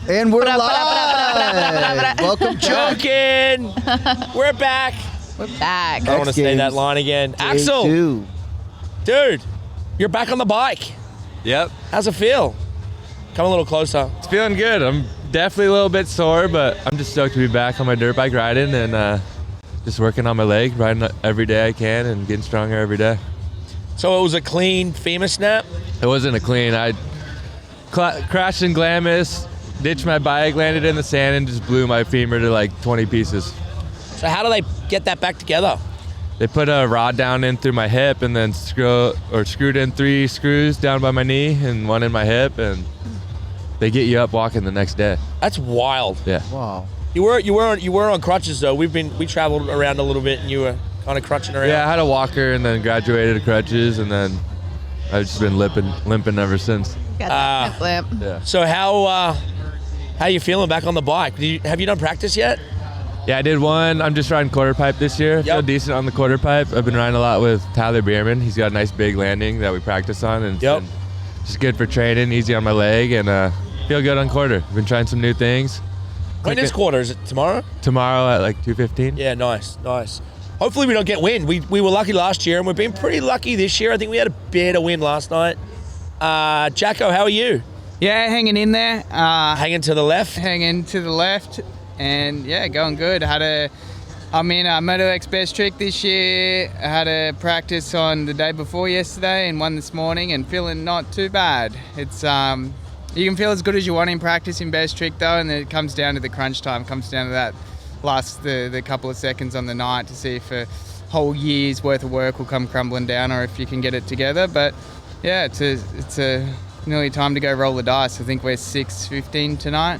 And we're live. Welcome, joking. We're back. We're back. I don't want to say that line again. Axell, dude, you're back on the bike. Yep. How's it feel? Come a little closer. It's feeling good. I'm definitely a little bit sore, but I'm just stoked to be back on my dirt bike riding and just working on my leg, riding every day I can and getting stronger every day. So it was a clean femur snap? It wasn't a clean. I crashed in Glamis, ditched my bike, landed in the sand, and just blew my femur to like 20 pieces. So how do they get that back together? They put a rod down in through my hip and then screwed in 3 screws down by my knee and 1 in my hip, and they get you up walking the next day. That's wild. Yeah. Wow. You were on crutches though. We traveled around a little bit, and you were kind of crutching around. Yeah, I had a walker and then graduated to crutches, and then I've just been limping ever since. Got that limp. Yeah. So how you feeling back on the bike? Have you done practice yet? Yeah, I did one. I'm just riding quarter pipe this year. Feel decent on the quarter pipe. I've been riding a lot with Tyler Bierman. He's got a nice big landing that we practice on, and it's been just good for training, easy on my leg, and feel good on quarter. Been trying some new things. When is quarter? Is it tomorrow? Tomorrow at like 2:15. Yeah, nice. Hopefully we don't get wind. We were lucky last year, and we've been pretty lucky this year. I think we had a bit of wind last night. Jacko, how are you? Yeah, hanging in there. Hanging to the left? Hanging to the left, and yeah, going good. I'm in a Moto X Best Trick this year. I had a practice on the day before yesterday and one this morning, and feeling not too bad. It's you can feel as good as you want in practice in Best Trick though, and then it comes down to the crunch time. Comes down to that last the couple of seconds on the night to see if a whole year's worth of work will come crumbling down, or if you can get it together. But yeah, it's nearly time to go roll the dice. I think we're 6:15 tonight.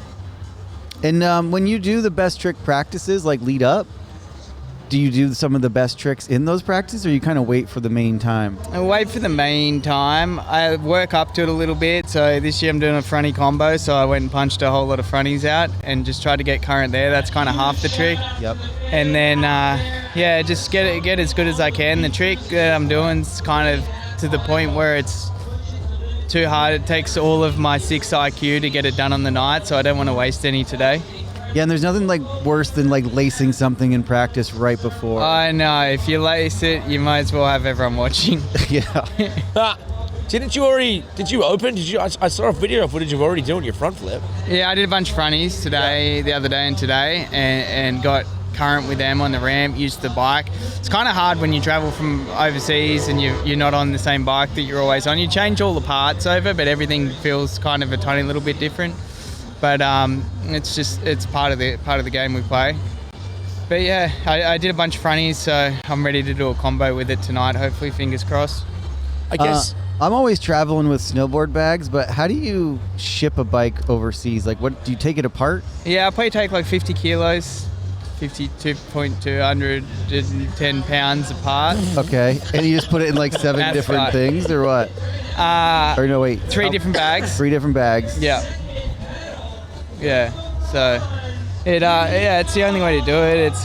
And when you do the best trick practices, like lead up, do you do some of the best tricks in those practices, or you kind of wait for the main time? I wait for the main time. I work up to it a little bit. So this year I'm doing a fronty combo, so I went and punched a whole lot of fronties out and just tried to get current there. That's kind of half the trick. Yep. And then, just get as good as I can. The trick that I'm doing is kind of to the point where it's too hard. It takes all of my 6 IQ to get it done on the night, so I don't want to waste any today. Yeah, and there's nothing like worse than like lacing something in practice right before. I know. If you lace it, you might as well have everyone watching. Yeah. Did you open? I saw a video footage of already doing your front flip. Yeah, I did a bunch of fronties today, the other day and today, and got current with them on the ramp, used the bike. It's kind of hard when you travel from overseas and you're not on the same bike that you're always on. You change all the parts over, but everything feels kind of a tiny little bit different. But it's part of the game we play. But yeah, I did a bunch of fronties, so I'm ready to do a combo with it tonight. Hopefully, fingers crossed. I guess I'm always traveling with snowboard bags, but how do you ship a bike overseas? Like, what do you take it apart? Yeah, I probably take like 50 kilos. 52.210 pounds apart. Okay, and you just put it in like 7 different right. things, or what? Or no, wait. 3 different bags. 3 different bags. Yeah. Yeah. So, it's the only way to do it. It's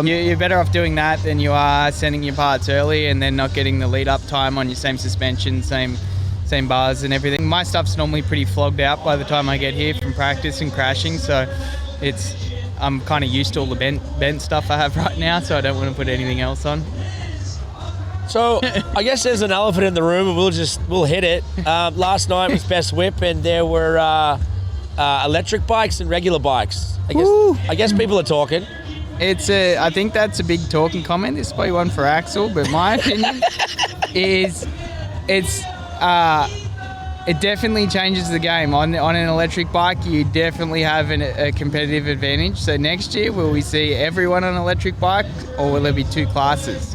you're better off doing that than you are sending your parts early and then not getting the lead up time on your same suspension, same bars and everything. My stuff's normally pretty flogged out by the time I get here from practice and crashing, so I'm kind of used to all the bent stuff I have right now, so I don't want to put anything else on. So I guess there's an elephant in the room, and we'll hit it. Last night was Best Whip, and there were electric bikes and regular bikes. I guess people are talking. I think that's a big talking comment. This is probably one for Axell, but my opinion is it definitely changes the game. On an electric bike, you definitely have a competitive advantage. So next year, will we see everyone on an electric bike, or will there be 2 classes?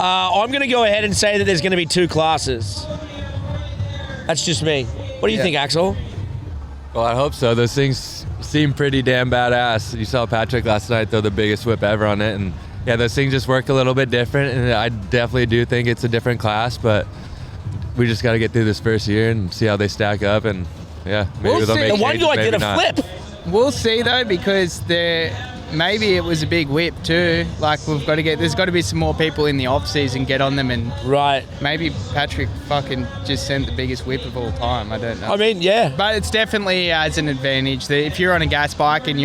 I'm going to go ahead and say that there's going to be 2 classes. That's just me. What do you think, Axell? Well, I hope so. Those things seem pretty damn badass. You saw Patrick last night throw the biggest whip ever on it, and yeah, those things just work a little bit different, and I definitely do think it's a different class, but we just got to get through this first year and see how they stack up, and yeah, maybe they'll make the one changes, guy maybe did a not. flip. We'll see though, because maybe it was a big whip too. Like there's got to be some more people in the off season get on them, and Right. maybe Patrick fucking just sent the biggest whip of all time. I don't know. I mean, yeah. But it's definitely has an advantage that if you're on a gas bike and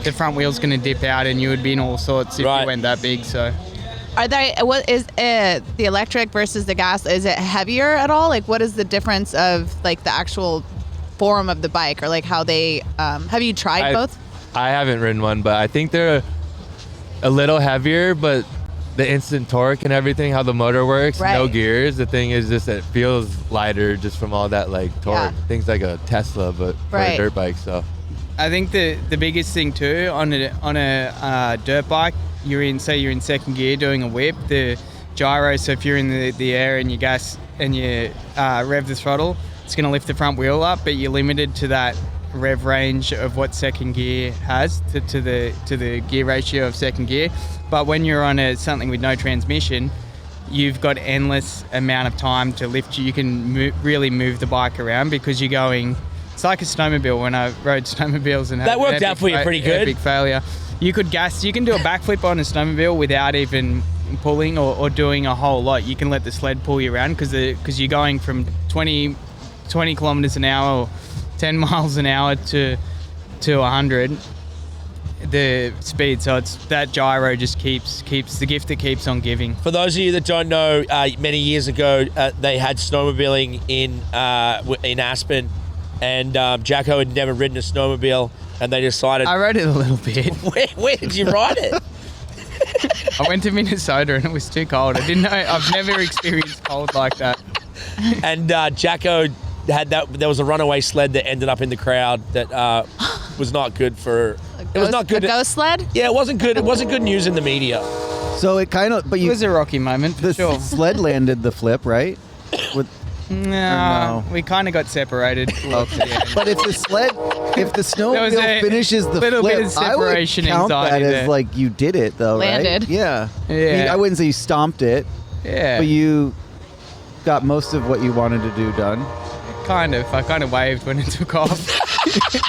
the front wheel's going to dip out, and you would be in all sorts if Right. you went that big. So What is the electric versus the gas? Is it heavier at all? Like, what is the difference of like the actual form of the bike, or like how they? Have you tried both? I haven't ridden one, but I think they're a little heavier, but the instant torque and everything, how the motor works, no Right. gears. The thing is just it feels lighter just from all that like torque. Yeah. Things like a Tesla, but for Right. a dirt bike. So I think the biggest thing too on a dirt bike, you're in second gear doing a whip, the gyro. So if you're in the air and you gas and you rev the throttle, it's going to lift the front wheel up, but you're limited to that rev range of what second gear has to the gear ratio of second gear. But when you're on something with no transmission, you've got endless amount of time to lift. You can really move the bike around because you're going. It's like a snowmobile. When I rode snowmobiles and That worked out for you pretty good. Big failure. You can do a backflip on a snowmobile without even pulling or doing a whole lot. You can let the sled pull you around because you're going from 20 kilometers an hour or 10 miles an hour to 100 the speed. So it's that gyro just keeps the gift that keeps on giving. For those of you that don't know, many years ago they had snowmobiling in Aspen, and Jacko had never ridden a snowmobile, and they decided. I rode it a little bit. Where did you ride it? I went to Minnesota and it was too cold. I didn't know. I've never experienced cold like that. And Jacko had that. There was a runaway sled that ended up in the crowd that was not good for. It was not good. A ghost sled? Yeah, it wasn't good. It wasn't good news in the media. So it kind of, but It you was a rocky moment for the sure. sled landed the flip, right? With No, no? we kind of got separated. But if the snowmobile finishes the little flip, bit of separation I would count that anxiety as there. like you did it though, Landed. right? Yeah. Yeah. I mean, I wouldn't say you stomped it, Yeah, but you got most of what you wanted to do done. kind of. I kind of waved when it took off.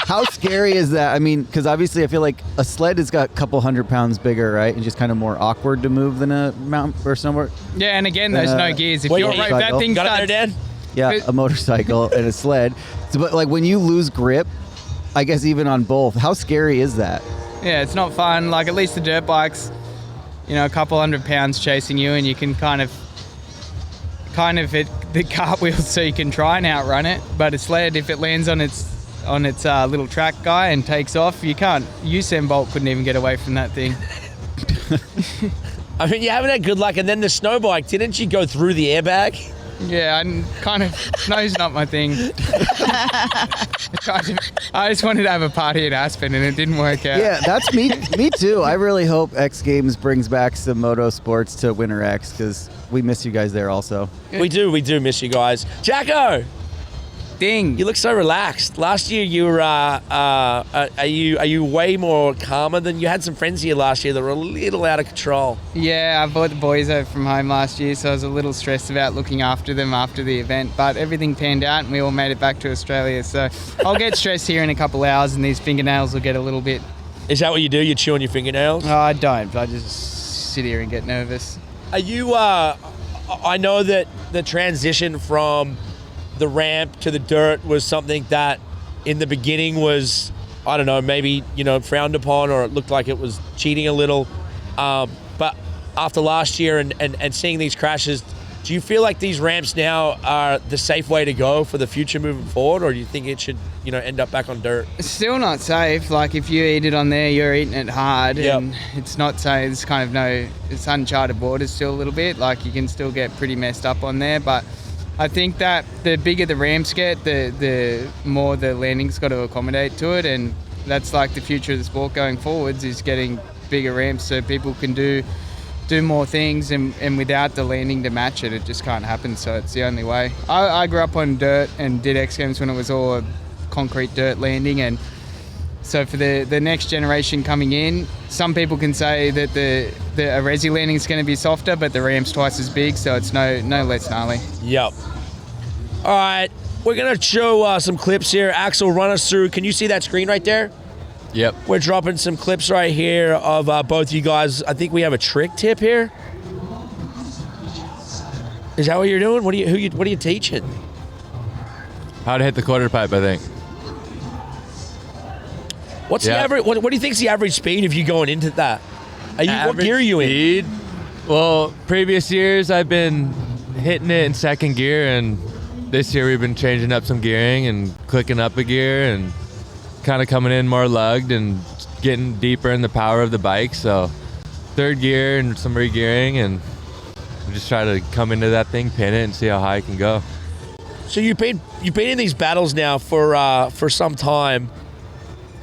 How scary is that? I mean, because obviously I feel like a sled has got a couple 100 pounds bigger, right? And just kind of more awkward to move than a mount or snowboard. Yeah, and again, there's no gears. If Wait, you're wait, right, that cycle. thing Got it there, starts. Dan? Yeah, a motorcycle and a sled. So, but like when you lose grip, I guess even on both, how scary is that? Yeah, it's not fun. Like at least the dirt bikes, a couple 100 pounds chasing you, and you can kind of hit the cartwheels so you can try and outrun it. But a sled, if it lands on its little track guy and takes off, you can't. Usain Bolt couldn't even get away from that thing. I mean, you haven't had good luck. And then the snow bike, didn't you go through the airbag? Yeah, snow's not my thing. I just wanted to have a party at Aspen and it didn't work out. Yeah, that's me too. I really hope X Games brings back some moto sports to Winter X because we miss you guys there also. We do miss you guys. Jacko, Ding. you look so relaxed. Last year you were, are you way more calmer than you had some friends here last year that were a little out of control. Yeah, I brought the boys over from home last year, so I was a little stressed about looking after them after the event, but everything panned out and we all made it back to Australia, so I'll get stressed here in a couple hours and these fingernails will get a little bit... Is that what you do? You chew on your fingernails? No, I don't. I just sit here and get nervous. Are you, I know that the transition from the ramp to the dirt was something that in the beginning was, I don't know, maybe, frowned upon, or it looked like it was cheating a little. But after last year and seeing these crashes, do you feel like these ramps now are the safe way to go for the future moving forward, or do you think it should, end up back on dirt? It's still not safe. Like if you eat it on there, you're eating it hard, Yep. and it's not safe. It's uncharted waters still a little bit. Like you can still get pretty messed up on there, but I think that the bigger the ramps get, the more the landing's got to accommodate to it, and that's like the future of the sport going forwards is getting bigger ramps so people can do more things, and without the landing to match it, it just can't happen. So it's the only way. I grew up on dirt and did X Games when it was all a concrete dirt landing, and so for the next generation coming in, some people can say that the resi landing is going to be softer, but the ramp's twice as big, so it's no less gnarly. Yep. All right, we're going to show some clips here. Axell, run us through. Can you see that screen right there? Yep. We're dropping some clips right here of both you guys. I think we have a trick tip here. Is that what you're doing? What are you teaching? How to hit the quarter pipe, I think. What's the average? What do you think's the average speed if you going into that? What gear are you in? Well, previous years I've been hitting it in second gear, and this year we've been changing up some gearing and clicking up a gear and kind of coming in more lugged and getting deeper in the power of the bike. So third gear and some re-gearing, and just try to come into that thing, pin it, and see how high it can go. So you've been in these battles now for some time.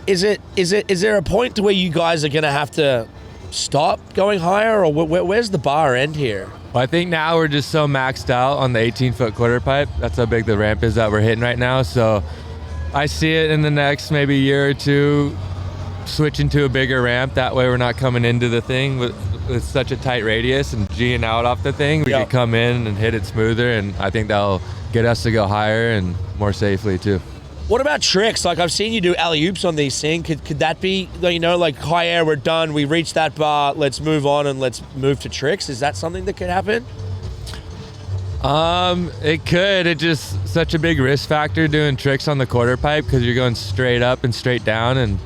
Is there a point to where you guys are going to have to stop going higher, or where's the bar end here? Well, I think now we're just so maxed out on the 18-foot quarter pipe. That's how big the ramp is that we're hitting right now. So I see it in the next maybe year or two switching to a bigger ramp. That way we're not coming into the thing with such a tight radius and G'ing out off the thing. We could come in and hit it smoother, and I think that'll get us to go higher and more safely too. What about tricks? Like, I've seen you do alley-oops on these things. Could that be, like high air, we're done, we reached that bar, let's move on and let's move to tricks? Is that something that could happen? It could. It's just such a big risk factor doing tricks on the quarter pipe because you're going straight up and straight down, and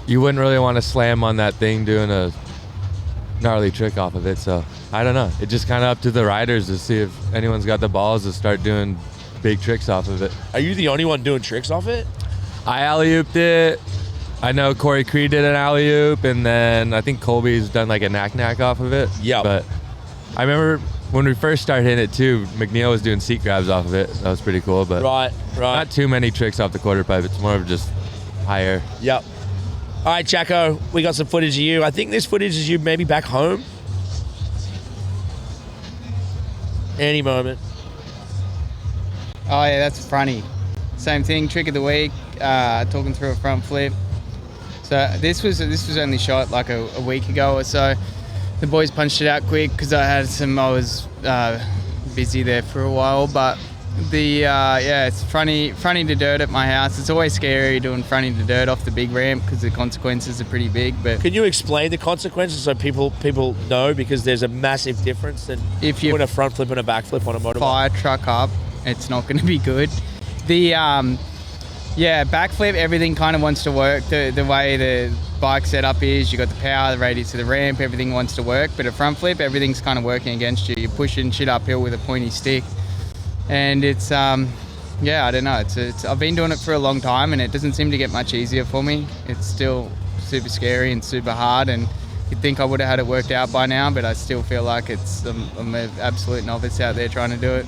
you wouldn't really want to slam on that thing doing a gnarly trick off of it. So I don't know. It's just kind of up to the riders to see if anyone's got the balls to start doing big tricks off of it. Are you the only one doing tricks off it? I alley-ooped it. I know Corey Creed did an alley-oop, and then I think Colby's done like a knack-knack off of it. Yeah. But I remember when we first started hitting it too, McNeil was doing seat grabs off of it. That was pretty cool, but right. not too many tricks off the quarter pipe. It's more of just higher. Yep. All right, Jacko, we got some footage of you. I think this footage is you maybe back home. Any moment. Oh yeah, that's funny. Same thing, trick of the week, talking through a front flip. So this was only shot like a week ago or so. The boys punched it out quick because I was busy there for a while, but it's fronty to dirt at my house. It's always scary doing fronty to dirt off the big ramp because the consequences are pretty big. But can you explain the consequences so people know, because there's a massive difference than if you doing a front flip and a back flip on a motorbike. Fire truck up, it's not going to be good. The backflip, everything kind of wants to work. The way the bike setup is, you got the power, the radius of the ramp, everything wants to work. But a front flip, everything's kind of working against you. You're pushing shit uphill with a pointy stick, and it's I don't know. It's I've been doing it for a long time, and it doesn't seem to get much easier for me. It's still super scary and super hard, and you'd think I would have had it worked out by now, but I still feel like I'm an absolute novice out there trying to do it.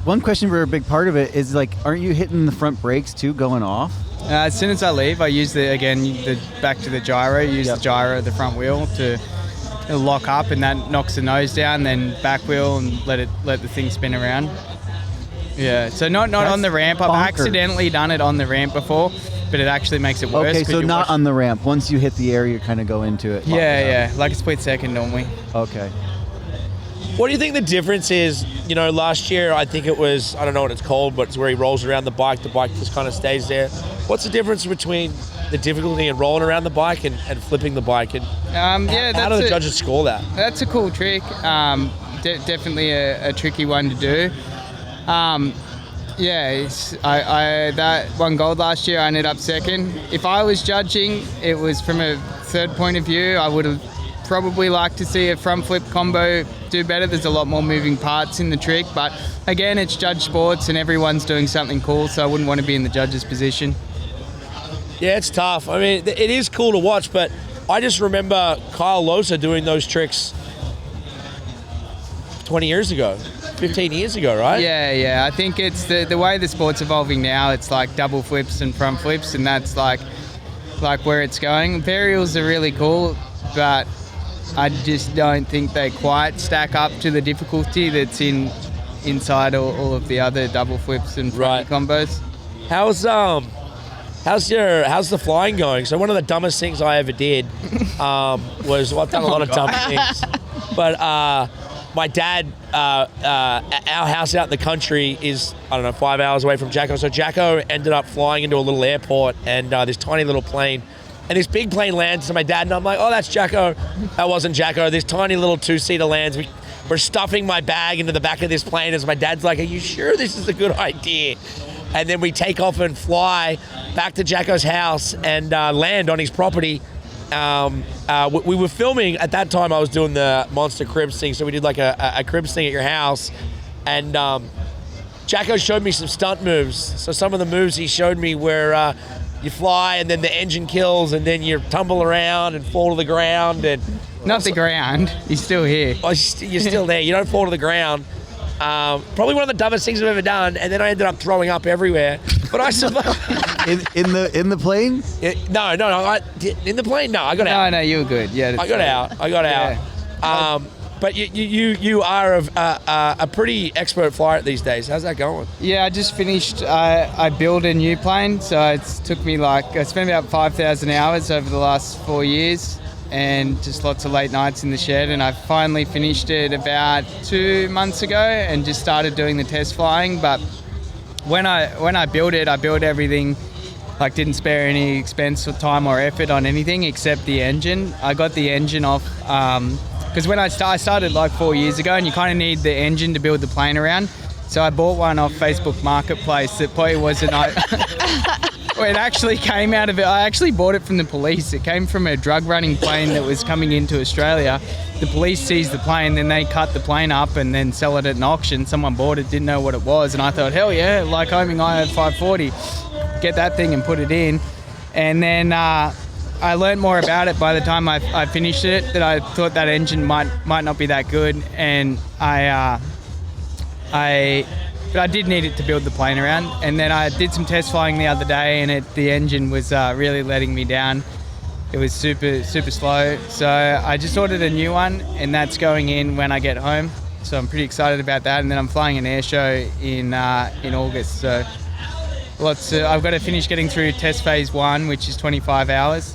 One question for a big part of it is, like, aren't you hitting the front brakes too going off? As soon as I leave, I use the back to the gyro. Use the gyro of the front wheel to lock up, and that knocks the nose down. Then back wheel and let the thing spin around. Yeah, so not on the ramp. I've accidentally done it on the ramp before, but it actually makes it worse. Okay, so not on the ramp. Once you hit the air, you kind of go into it. Yeah, like a split second normally. Okay. What do you think the difference is? Last year, I think it was, I don't know what it's called, but it's where he rolls around the bike just kind of stays there. What's the difference between the difficulty in rolling around the bike and flipping the bike? And how do the judges score that? That's a cool trick. Definitely a tricky one to do. That won gold last year. I ended up second. If I was judging, it was from a third point of view. I would have probably liked to see a front flip combo do better. There's a lot more moving parts in the trick, but again, it's judge sports and everyone's doing something cool, so I wouldn't want to be in the judge's position. Yeah, it's tough. I mean, it is cool to watch, but I just remember Kyle Losa doing those tricks 20 years ago, 15 years ago, right? Yeah. I think it's the way the sport's evolving now. It's like double flips and front flips, and that's like where it's going. Varials are really cool, but I just don't think they quite stack up to the difficulty that's inside all of the other double flips and front combos. How's the flying going? So one of the dumbest things I ever did was, I've done a lot of dumb things, but my dad, our house out in the country is, I don't know, 5 hours away from Jacko. So Jacko ended up flying into a little airport and this tiny little plane. And this big plane lands to my dad, and I'm like, oh, that's Jacko. That wasn't Jacko. This tiny little two-seater lands. We're stuffing my bag into the back of this plane as my dad's like, are you sure this is a good idea? And then we take off and fly back to Jacko's house and land on his property. We were filming, at that time I was doing the Monster Cribs thing, so we did like a cribs thing at your house. And Jacko showed me some stunt moves. So some of the moves he showed me were you fly and then the engine kills and then you tumble around and fall to the ground. And Not the ground. He's still here. Oh, you're still there. You don't fall to the ground. Probably one of the dumbest things I've ever done. And then I ended up throwing up everywhere. But I survived. in the plane? No. In the plane? No, I got out. No, you were good. Yeah, I got out. But you are a pretty expert flyer these days. How's that going? Yeah, I just finished. I built a new plane, so it took me I spent about 5,000 hours over the last 4 years, and just lots of late nights in the shed. And I finally finished it about 2 months ago, and just started doing the test flying. But when I built it, I built everything. Didn't spare any expense or time or effort on anything except the engine. I got the engine off. Because when I started 4 years ago, and you kind of need the engine to build the plane around. So I bought one off Facebook Marketplace that probably wasn't... it actually came out of it. I actually bought it from the police. It came from a drug running plane that was coming into Australia. The police seized the plane, then they cut the plane up and then sell it at an auction. Someone bought it, didn't know what it was. And I thought, hell yeah, like homing IO 540. Get that thing and put it in. And then... I learned more about it by the time I finished it, that I thought that engine might not be that good, and but I did need it to build the plane around. And then I did some test flying the other day, and the engine was really letting me down. It was super slow, so I just ordered a new one, and that's going in when I get home. So I'm pretty excited about that. And then I'm flying an air show in August. So I've got to finish getting through test phase 1, which is 25 hours.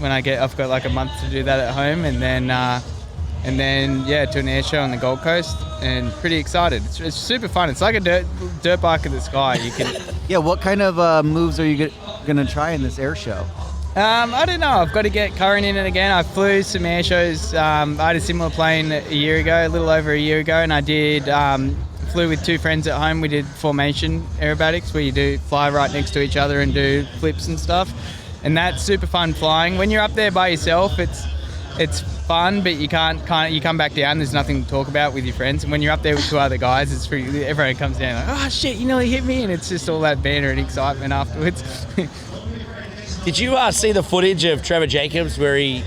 I've got a month to do that at home, and then to an air show on the Gold Coast, and pretty excited. It's super fun. It's like a dirt bike in the sky. You can. Yeah. What kind of moves are you gonna try in this air show? I don't know. I've got to get Curran in it again. I flew some air shows. I had a similar plane a little over a year ago, and I did. Flew with 2 friends at home. We did formation aerobatics, where you do fly right next to each other and do flips and stuff. And that's super fun flying. When you're up there by yourself, it's fun, but you come back down, there's nothing to talk about with your friends. And when you're up there with 2 other guys, everyone comes down like, oh shit, you nearly hit me, and it's just all that banter and excitement afterwards. Did you see the footage of Trevor Jacobs where he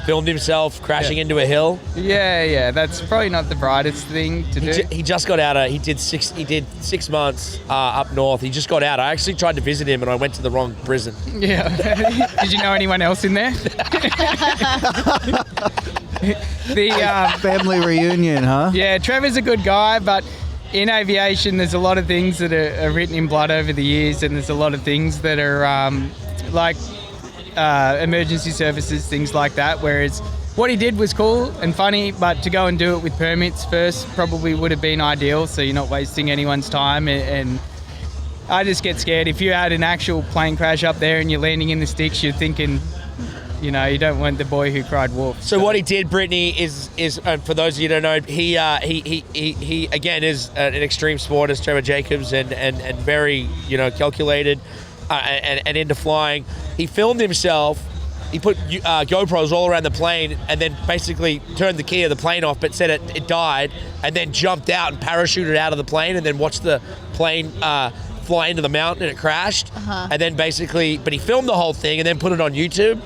filmed himself crashing into a hill? Yeah, that's probably not the brightest thing to do. He just got out. He did 6 months up north. He just got out. I actually tried to visit him, and I went to the wrong prison. Yeah. Did you know anyone else in there? Family reunion, huh? Yeah, Trevor's a good guy, but in aviation, there's a lot of things that are written in blood over the years, and there's a lot of things that are emergency services, things like that, whereas what he did was cool and funny, but to go and do it with permits first probably would have been ideal, so you're not wasting anyone's time. And I just get scared. If you had an actual plane crash up there and you're landing in the sticks, you're thinking, you don't want the boy who cried wolf. So what he did, Brittney, is for those of you who don't know, he again is an extreme sport as Trevor Jacobs, and very calculated. And into flying. He filmed himself. He put GoPros all around the plane, and then basically turned the key of the plane off, but said it died, and then jumped out and parachuted out of the plane, and then watched the plane fly into the mountain, and it crashed. And then but he filmed the whole thing and then put it on YouTube.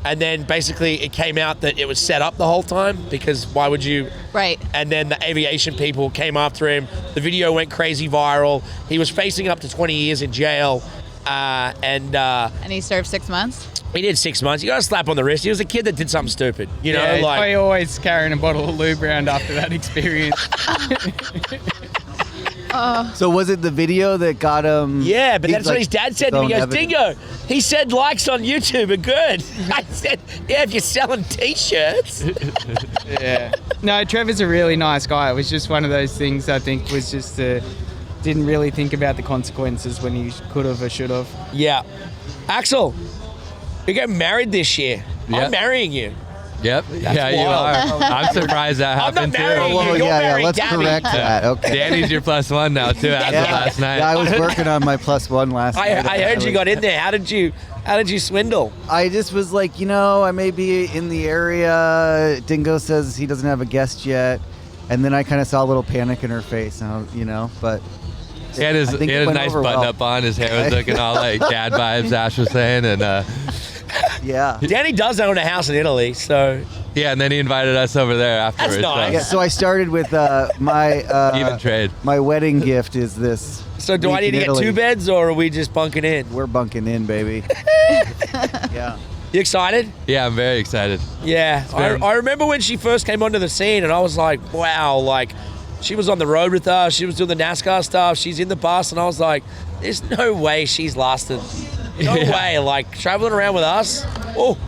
And then basically it came out that it was set up the whole time, because why would you? Right. And then the aviation people came after him. The video went crazy viral. He was facing up to 20 years in jail. And he served 6 months? He did 6 months. You got to slap on the wrist. He was a kid that did something stupid. He's probably always carrying a bottle of lube around after that experience. So was it the video that got him? Yeah, but he's that's what his dad said to me. He goes, evidence? Dingo, he said likes on YouTube are good. I said, yeah, if you're selling T-shirts. Yeah. No, Trevor's a really nice guy. It was just one of those things I think was just didn't really think about the consequences when he could have or should have. Yeah. Axell, you're getting married this year. Yep. I'm marrying you. Yep. Yeah, you wild. are. I'm surprised that I'm not happened too. marrying Whoa, You're yeah, married, let's Dabby. correct that. Okay. Danny's your +1 now too after last night. Yeah, I was working on my +1 last night. I heard you got in there. How did you swindle? I just was like, I may be in the area. Dingo says he doesn't have a guest yet. And then I kind of saw a little panic in her face, but He had his I think it a went nice over button well. up on. His hair was looking all like dad vibes, Ash was saying. And yeah. Danny does own a house in Italy, so yeah, and then he invited us over there afterwards. That's nice. Yeah, so I started with my Even trade. My wedding gift is this. So do I week need to in get Italy. 2 beds, or are we just bunking in? We're bunking in, baby. Yeah. You excited? Yeah, I'm very excited. Yeah. been- I remember when she first came onto the scene, and I was like, wow, like, she was on the road with us. She was doing the NASCAR stuff. She's in the bus, and I was like, there's no way she's lasted. No Yeah. way. Like, traveling around with us. Oh,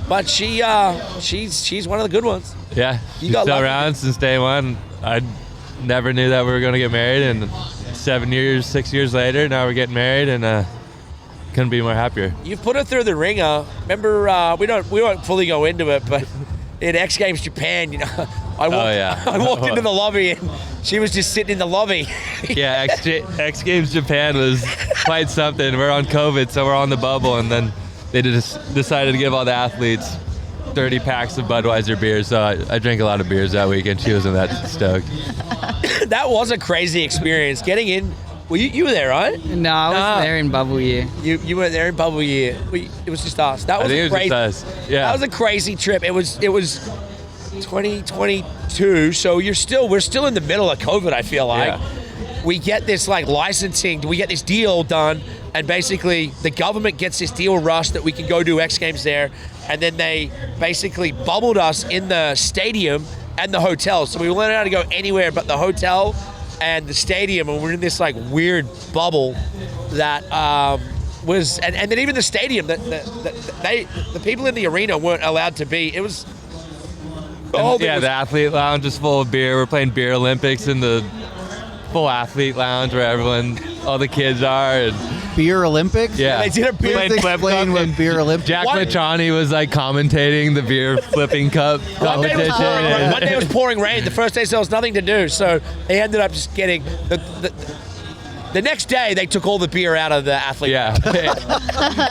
but she's one of the good ones. Yeah, You she's got still lucky. around since day one. I never knew that we were going to get married, and 6 years later, now we're getting married, and couldn't be more happier. You've put her through the ringer. Remember, we won't fully go into it, but in X Games Japan, I walked into the lobby and she was just sitting in the lobby. Yeah, X Games Japan was quite something. We're on COVID, so we're on the bubble, and then they just decided to give all the athletes 30 packs of Budweiser beers. So I drank a lot of beers that weekend. She wasn't that stoked. That was a crazy experience. Getting in, well, you were there, right? No, I was there in bubble year. You weren't there in bubble year. It was just us. That I was think a it was crazy. just us. Yeah. That was a crazy trip. It was 2022, so we're still in the middle of COVID. I feel like Yeah. we get this like licensing, we get this deal done, and basically the government gets this deal rushed that we can go do X Games there, and then they basically bubbled us in the stadium and the hotel, so we weren't allowed to go anywhere but the hotel and the stadium, and we're in this like weird bubble that was, and then even the stadium, the people in the arena weren't allowed to be. It was. The athlete lounge is full of beer. We're playing Beer Olympics in the full athlete lounge where all the kids are. And Beer Olympics? yeah, They did a beer- Please explain what Beer Olympics Jack What? Latrani was like commentating the beer flipping cup One day, competition. one day it was pouring rain. The first day there was nothing to do, so they ended up just getting the next day they took all the beer out of the athlete. Yeah.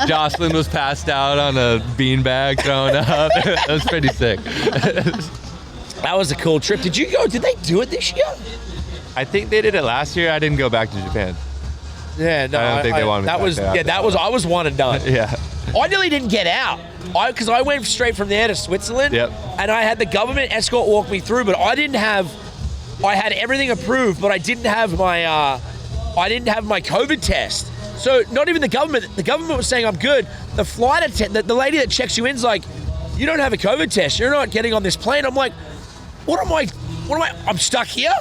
Jocelyn was passed out on a beanbag thrown up. That was pretty sick. That was a cool trip. Did you go? Did they do it this year? I think they did it last year. I didn't go back to Japan. Yeah, no. I don't think they wanted me that back was there yeah. after That was I was one and done. Yeah. I nearly didn't get out. Because I went straight from there to Switzerland. Yep. And I had the government escort walk me through, but I had everything approved, but I didn't have my COVID test. So not even the government was saying I'm good. The flight attendant, the lady that checks you in's like, you don't have a COVID test. You're not getting on this plane. I'm like, what am I, I'm stuck here?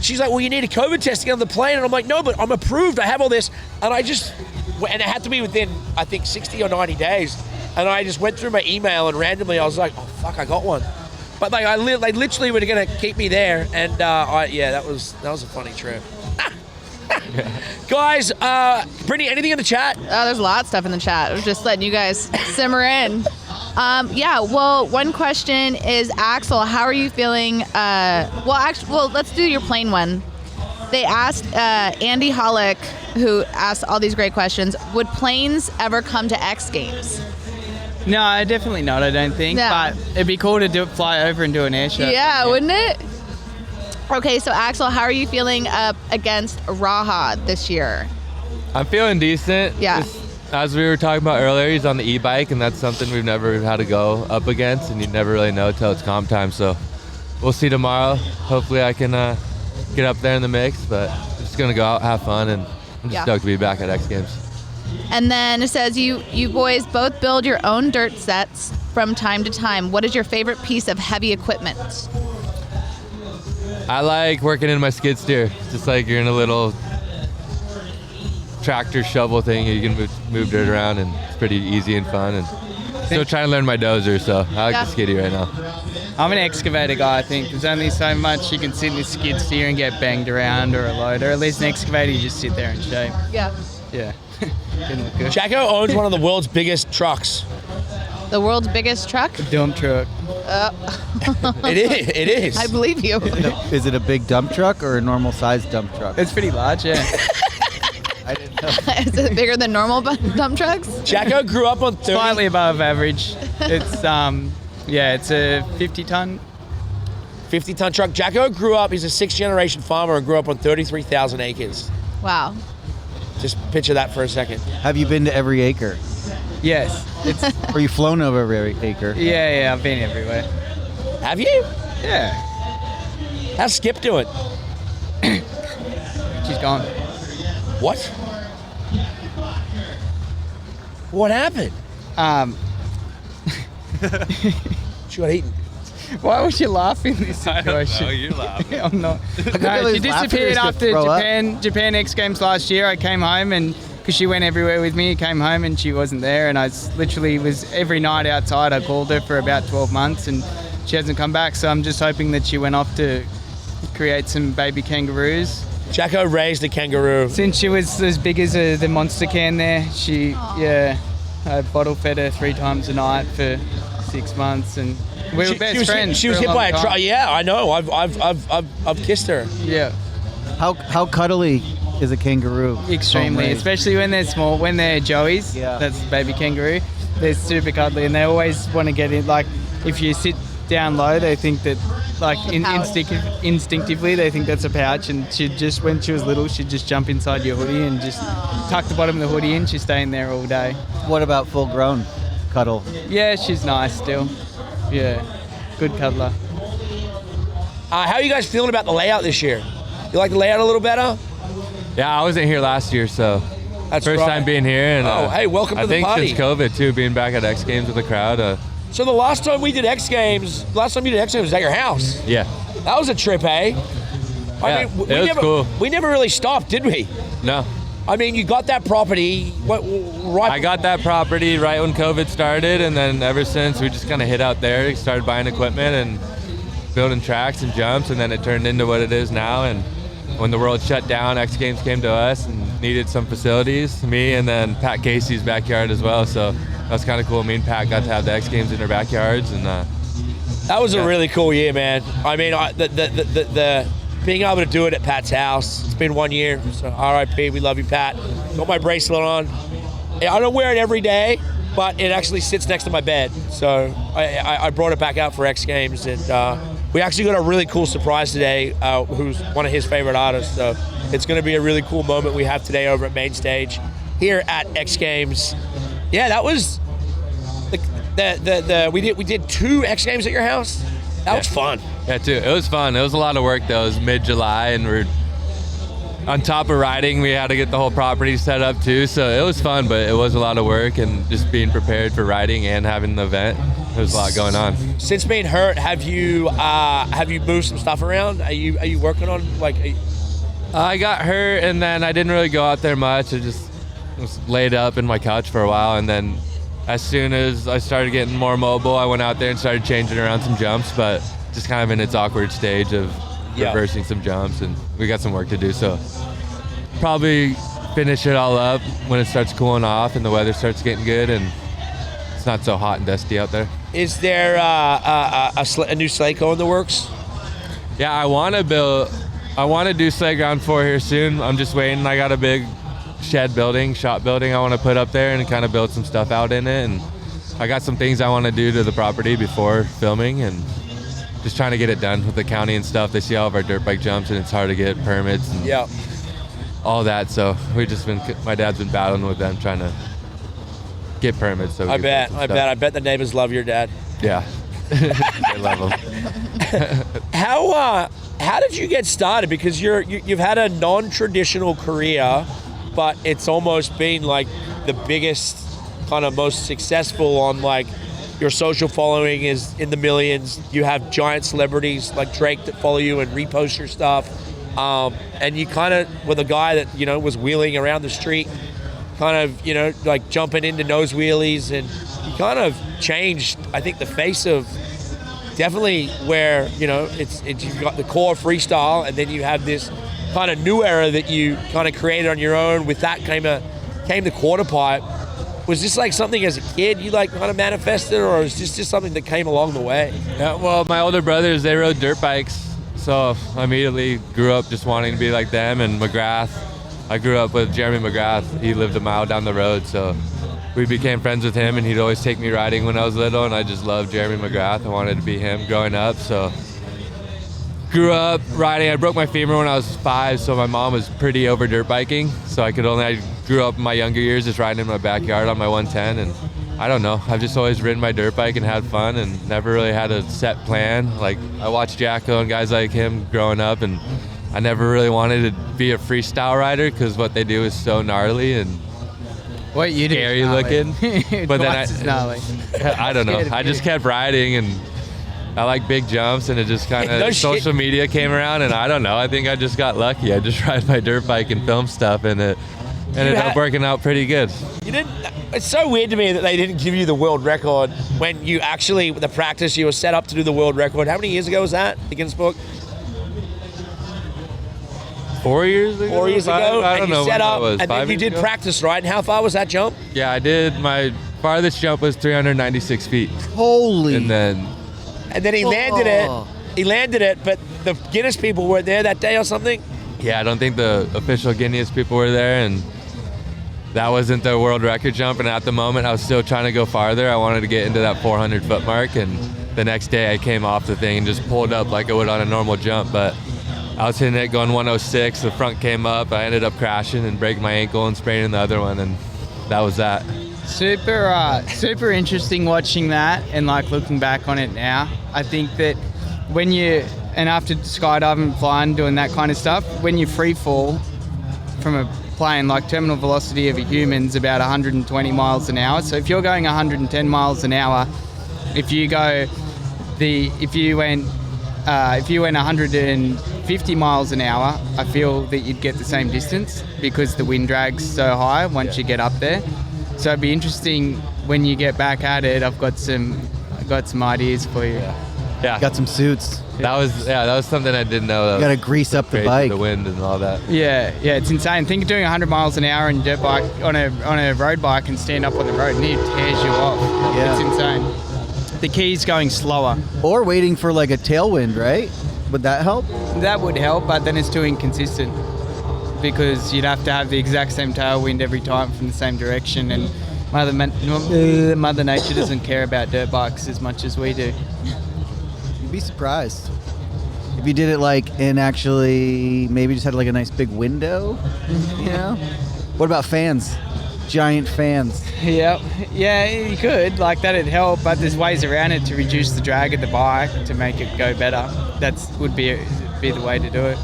She's like, well, you need a COVID test to get on the plane. And I'm like, no, but I'm approved. I have all this. And it had to be within, I think, 60 or 90 days. And I just went through my email and randomly I was like, oh, fuck, I got one. But like, they literally were going to keep me there. And that was a funny trip. Guys, Brittney, anything in the chat? Oh, there's a lot of stuff in the chat. I was just letting you guys simmer in. One question is, Axell, how are you feeling? Let's do your plain one. They asked Andy Hollick, who asked all these great questions, would planes ever come to X Games? No, definitely not, I don't think. No. But it'd be cool to fly over and do an air show. Yeah, wouldn't it? Okay, so Axell, how are you feeling up against Raha this year? I'm feeling decent. Yeah. As we were talking about earlier, he's on the e-bike, and that's something we've never had to go up against, and you never really know till it's comp time. So we'll see tomorrow. Hopefully I can get up there in the mix, but I'm just going to go out, have fun, and I'm just stoked to be back at X Games. And then it says you boys both build your own dirt sets from time to time. What is your favorite piece of heavy equipment? I like working in my skid steer. Just like you're in a little tractor shovel thing. You can move dirt around, and it's pretty easy and fun. And still trying to learn my dozer, so I like the skiddy right now. I'm an excavator guy, I think. There's only so much you can sit in the skid steer and get banged around, or a loader. At least an excavator, you just sit there and shape. Yeah. Yeah. Didn't look good. Jacko owns one of the world's biggest trucks. The world's biggest truck? Dump truck. It is. I believe you. Is it a big dump truck or a normal sized dump truck? It's pretty large, yeah. I didn't know. Is it bigger than normal dump trucks? Jacko grew up on 30. Slightly above average. It's it's a 50-ton. 50-ton truck. Jacko grew up, he's a 6th-generation farmer and grew up on 33,000 acres. Wow. Just picture that for a second. Have you been to every acre? Yes. It's Or you flown over every acre? yeah, I've been everywhere. Have you? Yeah. How's Skip doing? She's gone. What? What happened? She got eaten. Why was you laughing in this situation? you're laughing. I'm not. at No, his she laughter disappeared is to after throw up. Japan X Games last year. I came home and because she went everywhere with me, came home and she wasn't there. And I literally was every night outside. I called her for about 12 months and she hasn't come back. So I'm just hoping that she went off to create some baby kangaroos. Jacko raised a kangaroo. Since she was as big as the monster can there, I bottle fed her 3 times a night for 6 months, and we were best friends. She was for hit long by a time. truck. Yeah, I know. I've kissed her. Yeah, How cuddly is a kangaroo? extremely, Home-raised? especially when they're small. When they're joeys, Yeah. that's the baby kangaroo. They're super cuddly, and they always want to get in. Like if you sit down low, they think that, like instinctively, they think that's a pouch. And she just, when she was little, she'd just jump inside your hoodie and just tuck the bottom of the hoodie in. She's staying there all day. What about full grown cuddle? Yeah, she's nice still. Yeah, good cuddler. How are you guys feeling about the layout this year? You like the layout a little better? Yeah, I wasn't here last year, so That's first right. time being here. And Oh, hey, welcome I to the think party. since COVID too, being back at X Games with the crowd. So the last time you did X Games was at your house. Yeah, That was a trip, eh? Yeah, it was cool. We never really stopped, did we? no. I mean, you got that property right. I got that property right when COVID started, and then ever since we just kind of hit out there, started buying equipment and building tracks and jumps, and then it turned into what it is now. And when the world shut down, X Games came to us and needed some facilities. Me and then Pat Casey's backyard as well, so that was kind of cool. Me and Pat got to have the X Games in our backyards, and That was a really cool year, man. I mean, the being able to do it at Pat's house. It's been 1 year, so R.I.P. We love you, Pat. Got my bracelet on. I don't wear it every day, but it actually sits next to my bed. So I brought it back out for X Games, and we actually got a really cool surprise today. Who's one of his favorite artists? So it's going to be a really cool moment we have today over at Main Stage here at X Games. Yeah, that was we did 2 X Games at your house. That was fun. yeah, too. It was fun. It was a lot of work though. It was mid-July, and we're on top of riding. We had to get the whole property set up too, so it was fun. But it was a lot of work, and just being prepared for riding and having the event. There's a lot going on. Since being hurt, have you moved some stuff around? Are you working on I got hurt, and then I didn't really go out there much. I just was laid up in my couch for a while, and then as soon as I started getting more mobile, I went out there and started changing around some jumps, but just kind of in its awkward stage of reversing some jumps, and we got some work to do, so probably finish it all up when it starts cooling off and the weather starts getting good and it's not so hot and dusty out there. Is there a new Slayco in the works? Yeah, I want to do Slayground 4 here soon. I'm just waiting. I got a big shop building I want to put up there and kind of build some stuff out in it, and I got some things I want to do to the property before filming, and just trying to get it done with the county and stuff. They see all of our dirt bike jumps and it's hard to get permits and all that, so my dad's been battling with them trying to get permits. So I bet the neighbors love your dad. Yeah. They love him. How did you get started? Because you've had a non-traditional career, but it's almost been like the biggest, kind of most successful on like your social following is in the millions. You have giant celebrities like Drake that follow you and repost your stuff. And you kind of were the guy that, you know, was wheeling around the street, kind of, you know, like jumping into nose wheelies, and you kind of changed, I think, the face of definitely where, you know, it's you've got the core freestyle, and then you have this kind of new era that you kind of created on your own. With that came the quarter pipe. Was this like something as a kid you like kind of manifested, or is this just something that came along the way? Yeah, well, my older brothers, they rode dirt bikes. So I immediately grew up just wanting to be like them. And McGrath, I grew up with Jeremy McGrath. He lived a mile down the road, so we became friends with him, and he'd always take me riding when I was little, and I just loved Jeremy McGrath. I wanted to be him growing up, so grew up riding. I broke my femur when I was 5, so my mom was pretty over dirt biking, so I grew up in my younger years just riding in my backyard on my 110, and I don't know, I've just always ridden my dirt bike and had fun and never really had a set plan. Like, I watched Jacko and guys like him growing up, and I never really wanted to be a freestyle rider because what they do is so gnarly and What you do? scary looking. But then gnarly. I don't know, I just kept riding, and I like big jumps, and it just kind of, social media came around, and I don't know, I think I just got lucky. I just ride my dirt bike and film stuff, and it ended up working out pretty good. You didn't. It's so weird to me that they didn't give you the world record when you actually, the practice, you were set up to do the world record. How many years ago was that, the Guinness Book? 4 years ago? 4 years ago? I don't know set when up, that was. and then you did practice, right? And how far was that jump? Yeah, I did. My farthest jump was 396 feet. Holy. And then He landed it. He landed it, but the Guinness people were there that day or something? yeah, I don't think the official Guinness people were there, and that wasn't the world record jump. And at the moment, I was still trying to go farther. I wanted to get into that 400 foot mark, and the next day I came off the thing and just pulled up like I would on a normal jump. But I was hitting it going 106. The front came up. I ended up crashing and breaking my ankle and spraining the other one, and that was that. Super interesting watching that and like looking back on it now. I think that after skydiving, flying, doing that kind of stuff, when you free fall from a plane, like terminal velocity of a human's about 120 miles an hour. So if you're going 110 miles an hour, if you went 150 miles an hour, I feel that you'd get the same distance because the wind drag's so high once you get up there. So it'd be interesting when you get back at it. I've got some ideas for you. Yeah. Got some suits. That was something I didn't know. You got to grease up the bike. The wind and all that. Yeah, it's insane. Think of doing 100 miles an hour on a dirt bike, on a road bike, and stand up on the road, and it tears you off. Yeah. It's insane. The key is going slower. Or waiting for like a tailwind, right? Would that help? That would help, but then it's too inconsistent because you'd have to have the exact same tailwind every time from the same direction, and Mother Nature doesn't care about dirt bikes as much as we do. You'd be surprised if you did it like in actually maybe just had like a nice big window, you know? What about fans? Giant fans. Yeah, you could. Like, that'd help, but there's ways around it to reduce the drag of the bike to make it go better. That would be the way to do it.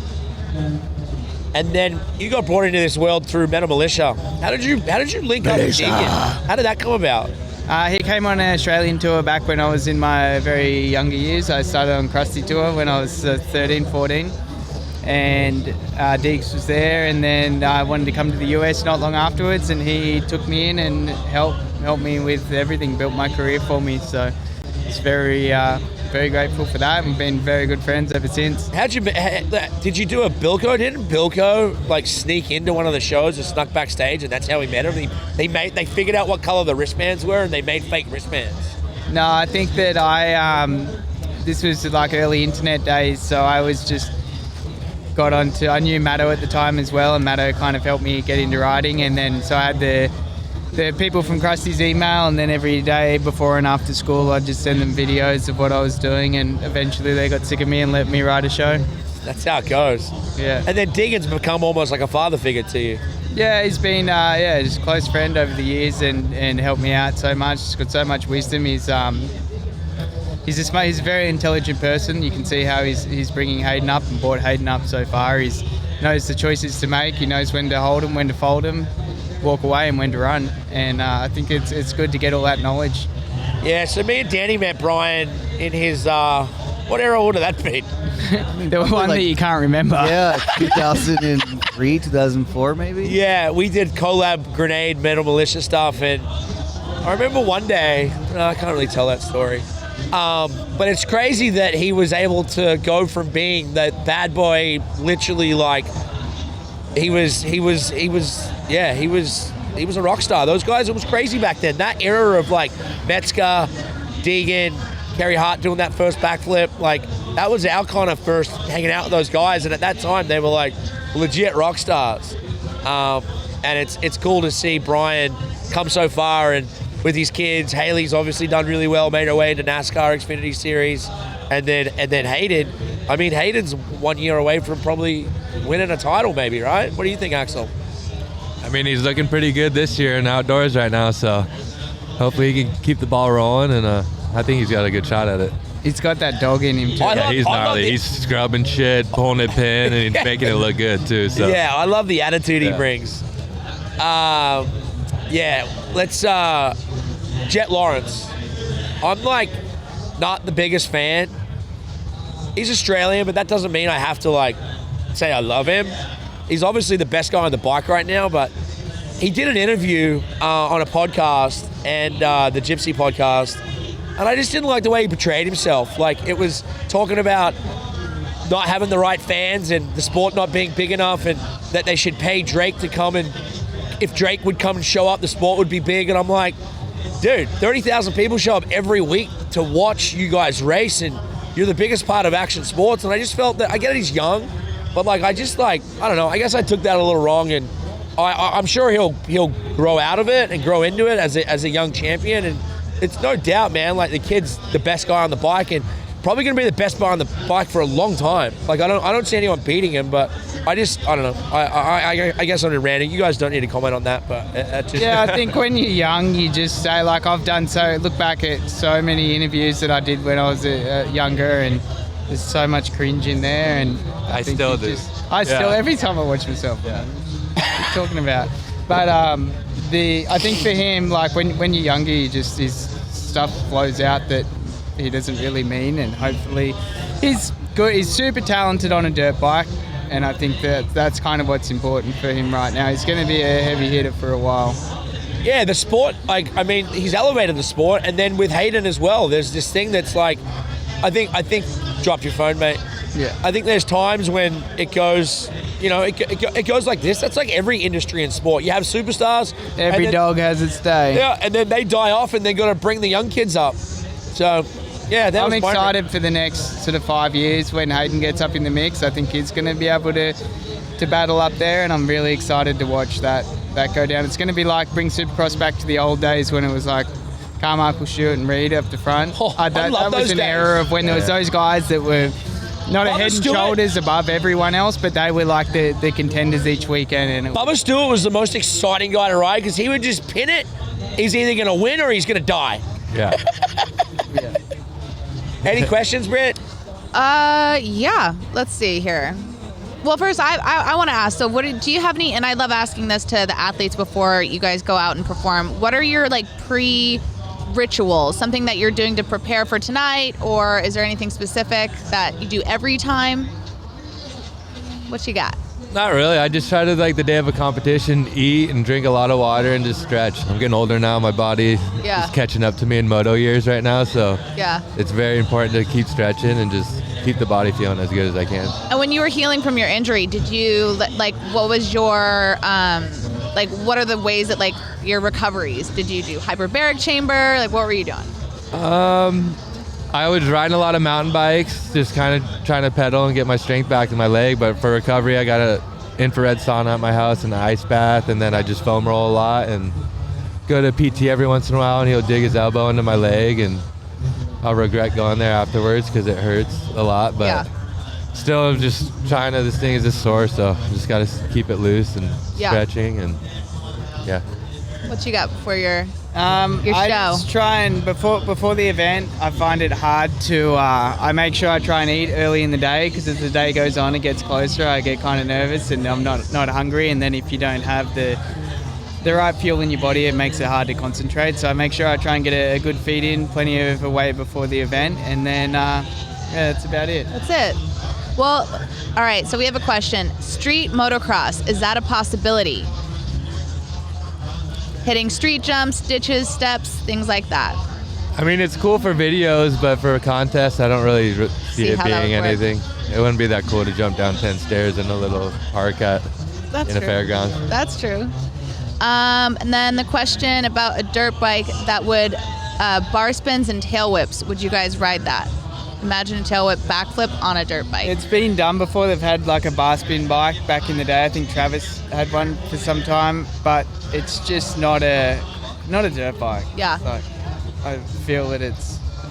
And then you got brought into this world through Metal Militia. How did you link up with Dingo? How did that come about? He came on an Australian tour back when I was in my very younger years. I started on Krusty Tour when I was 13, 14. And Deeks was there, and then I wanted to come to the US not long afterwards, and he took me in and helped me with everything, built my career for me. So it's very grateful for that. We've been very good friends ever since. Did you do a Bilko? Didn't Bilko like sneak into one of the shows and snuck backstage, and that's how we met him? They figured out what color the wristbands were, and they made fake wristbands. No, I think that this was like early internet days, so I was just I knew Matto at the time as well, and Matto kind of helped me get into riding, and then so I had the people from Krusty's email, and then every day before and after school I'd just send them videos of what I was doing, and eventually they got sick of me and let me ride a show. That's how it goes. Yeah. And then Deegan's become almost like a father figure to you. Yeah, he's been just a close friend over the years and helped me out so much. He's got so much wisdom. He's a very intelligent person. You can see how he's bringing Hayden up and brought Hayden up so far. He knows the choices to make. He knows when to hold him, when to fold him, walk away, and when to run. And I think it's good to get all that knowledge. Yeah, so me and Danny met Brian in his, what era would have that been? The one that you can't remember. Yeah, 2003, 2004 maybe? Yeah, we did collab grenade metal militia stuff, and I remember one day, I can't really tell that story, but it's crazy that he was able to go from being that bad boy, literally like, he was a rock star. Those guys, it was crazy back then. That era of like Metzger, Deegan, Kerry Hart doing that first backflip, like that was our kind of first hanging out with those guys, and at that time they were like legit rock stars. And it's cool to see Brian come so far, and with his kids, Haley's obviously done really well, made her way into NASCAR Xfinity Series, and then Hayden. I mean, Hayden's 1 year away from probably winning a title, maybe, right? What do you think, Axell? I mean, he's looking pretty good this year in outdoors right now, so hopefully he can keep the ball rolling, and I think he's got a good shot at it. He's got that dog in him too. Yeah, he's gnarly. He's scrubbing shit, pulling it pin, and he's making it look good too. So yeah, I love the attitude he brings. Yeah, let's Jet Lawrence. I'm like not the biggest fan. He's Australian, but that doesn't mean I have to like say I love him. He's obviously the best guy on the bike right now, but he did an interview on a podcast, and the Gypsy podcast, and I just didn't like the way he portrayed himself. Like, it was talking about not having the right fans and the sport not being big enough, and that they should pay Drake to come, and if Drake would come and show up, the sport would be big. And I'm like, dude, 30,000 people show up every week to watch you guys race, and you're the biggest part of action sports. And I just felt that, I get it, he's young, but like, I just like, I don't know, I guess I took that a little wrong, and I'm sure he'll grow out of it and grow into it as a young champion. And it's no doubt, man, like the kid's the best guy on the bike, and probably going to be the best guy on the bike for a long time. Like, I don't see anyone beating him, but I don't know. I guess I'm just ranting. You guys don't need to comment on that, but just yeah, I think when you're young, you just say, like, look back at so many interviews that I did when I was younger, and there's so much cringe in there, and I still do. Every time I watch myself, what are you talking about? But I think for him, like when you're younger, his stuff flows out that he doesn't really mean, and hopefully he's good. He's super talented on a dirt bike, and I think that's kind of what's important for him right now. He's going to be a heavy hitter for a while. Yeah, the sport, like, I mean, he's elevated the sport, and then with Hayden as well, there's this thing that's like, I think, drop your phone, mate. Yeah. I think there's times when it goes, it goes like this. That's like every industry in sport. You have superstars. Every dog has its day. Yeah, and then they die off, and then got to bring the young kids up. So, yeah, I'm excited for the next sort of 5 years when Hayden gets up in the mix. I think he's going to be able to battle up there, and I'm really excited to watch that go down. It's going to be like bring Supercross back to the old days when it was like Carmichael, Stewart, and Reed up the front. That was an era of when there was those guys that were not a head and shoulders above everyone else, but they were like the contenders each weekend. And Bubba Stewart was the most exciting guy to ride because he would just pin it. He's either going to win or he's going to die. Yeah. Any questions, Britt? Yeah. Let's see here. Well, first, I want to ask, so do you have any, and I love asking this to the athletes before you guys go out and perform, what are your like pre-rituals, something that you're doing to prepare for tonight, or is there anything specific that you do every time? What you got? Not really. I just try to, like, the day of a competition, eat and drink a lot of water and just stretch. I'm getting older now. My body is catching up to me in moto years right now, so it's very important to keep stretching and just keep the body feeling as good as I can. And when you were healing from your injury, did you, like, what was your, like, what are the ways that, like, your recoveries? Did you do hyperbaric chamber? Like, what were you doing? I was riding a lot of mountain bikes, just kind of trying to pedal and get my strength back in my leg. But for recovery, I got an infrared sauna at my house and an ice bath, and then I just foam roll a lot and go to PT every once in a while, and he'll dig his elbow into my leg, and I'll regret going there afterwards because it hurts a lot. But still, I'm just trying to, this thing is just sore, so I just got to keep it loose and stretching, and What you got before your show? I just try and before the event, I find it hard to. I make sure I try and eat early in the day, because as the day goes on, it gets closer. I get kind of nervous and I'm not hungry. And then if you don't have the the right fuel in your body, it makes it hard to concentrate. So I make sure I try and get a good feed in, plenty of weight before the event, and then that's about it. That's it. Well, all right, so we have a question. Street motocross, is that a possibility? Hitting street jumps, ditches, steps, things like that. I mean, it's cool for videos, but for a contest, I don't really see it how that being would work. anything. It wouldn't be that cool to jump down 10 stairs in a little park in a fairground. That's true. And then the question about a dirt bike that would bar spins and tail whips. Would you guys ride that? Imagine a tail whip backflip on a dirt bike. It's been done before. They've had like a bar spin bike back in the day. I think Travis had one for some time, but it's just not a dirt bike. Yeah. Like, I feel that a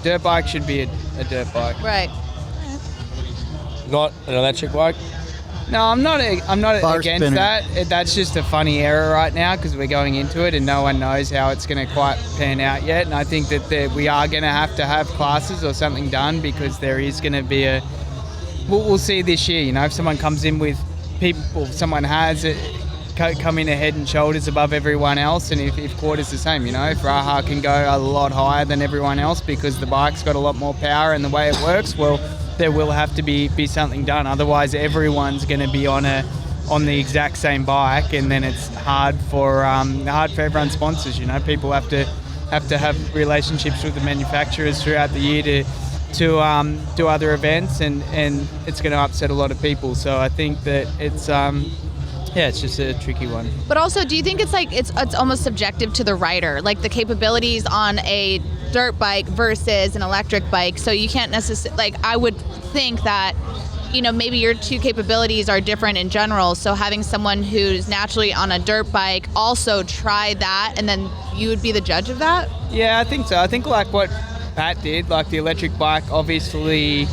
dirt bike should be a dirt bike. Right. Not an electric bike. No, I'm not Bar against spinner. that. That's just a funny era right now because we're going into it and no one knows how it's going to quite pan out yet. And I think that we are going to have classes or something done because there is going to be we'll see this year, if someone comes in with people, someone has it, come in a head and shoulders above everyone else, and if Quarter's the same, if Raha can go a lot higher than everyone else because the bike's got a lot more power and the way it works, well, there will have to be something done. Otherwise, everyone's going to be on the exact same bike, and then it's hard for everyone's sponsors. People have to have relationships with the manufacturers throughout the year to do other events, and it's going to upset a lot of people. So I think that it's just a tricky one. But also, do you think it's almost subjective to the rider, like the capabilities on a dirt bike versus an electric bike? So you can't necessarily, I would think that, maybe your two capabilities are different in general. So having someone who's naturally on a dirt bike also try that, and then you would be the judge of that? Yeah, I think so. I think like what Pat did, like the electric bike obviously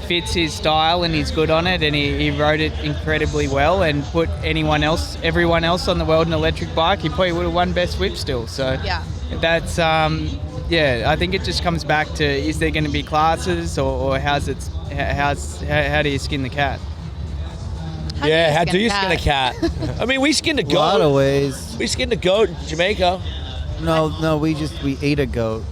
fits his style and he's good on it, and he rode it incredibly well and put everyone else on the world an electric bike, he probably would have won best whip still. So Yeah. that's I think it just comes back to, is there going to be classes or how do you skin the cat? How do you skin a cat? I mean, we skinned a A lot of goat. ways. We skinned a goat in Jamaica. No, we ate a goat.